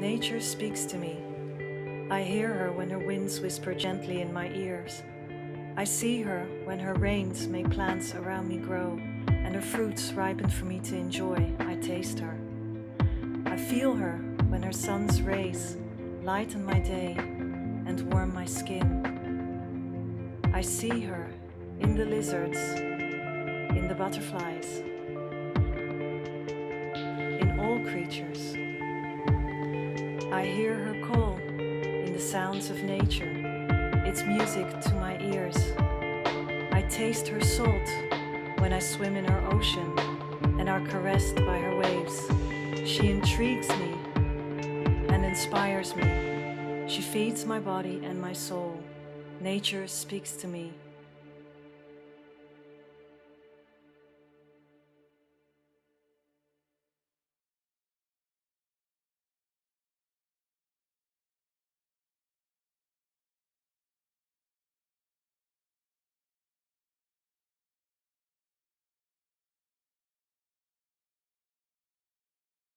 Nature speaks to me. I hear her when her winds whisper gently in my ears. I see her when her rains make plants around me grow, and her fruits ripen for me to enjoy. I taste her. I feel her when her sun's rays lighten my day and warm my skin. I see her in the lizards, in the butterflies, in all creatures. I hear her call in the sounds of nature. It's music to my ears. I taste her salt when I swim in her ocean and are caressed by her waves. She intrigues me and inspires me. She feeds my body and my soul. Nature speaks to me.